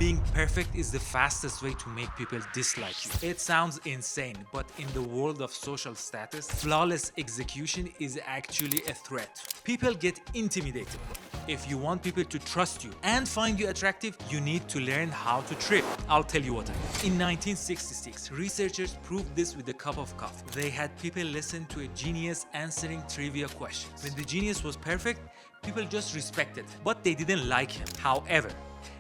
Being perfect is the fastest way to make people dislike you. It sounds insane, but in the world of social status, flawless execution is actually a threat. People get intimidated. If you want people to trust you and find you attractive, you need to learn how to trip. I'll tell you what I mean. In 1966, researchers proved this with a cup of coffee. They had people listen to a genius answering trivia questions. When the genius was perfect, people just respected him, but they didn't like him. However,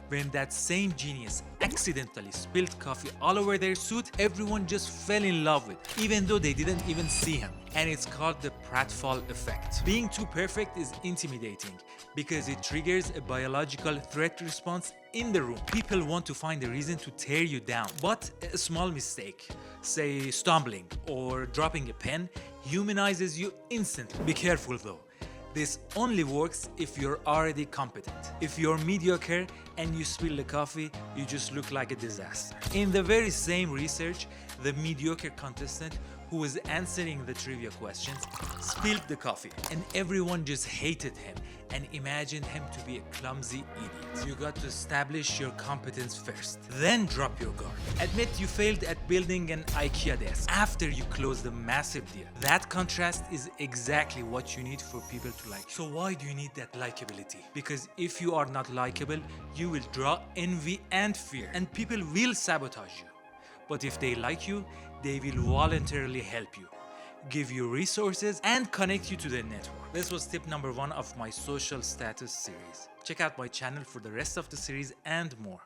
when that same genius accidentally spilled coffee all over their suit, everyone just fell in love with him, even though they didn't even see him. And it's called the Pratfall effect. Being too perfect is intimidating because it triggers a biological threat response in the room. People want to find a reason to tear you down. But a small mistake, say stumbling or dropping a pen, humanizes you instantly. Be careful though. This only works if you're already competent. If you're mediocre and you spill the coffee, you just look like a disaster. In the very same research, the mediocre contestant who was answering the trivia questions spilled the coffee, and everyone just hated him and imagined him to be a clumsy idiot. You got to establish your competence first, then drop your guard. Admit you failed at building an IKEA desk after you closed a massive deal. That contrast is exactly what you need for people to like. So why do you need that likability? Because if you are not likable, you will draw envy and fear, and people will sabotage you. But if they like you, they will voluntarily help you, give you resources, and connect you to their network. This was tip number 1 of my social status series. Check out my channel for the rest of the series and more.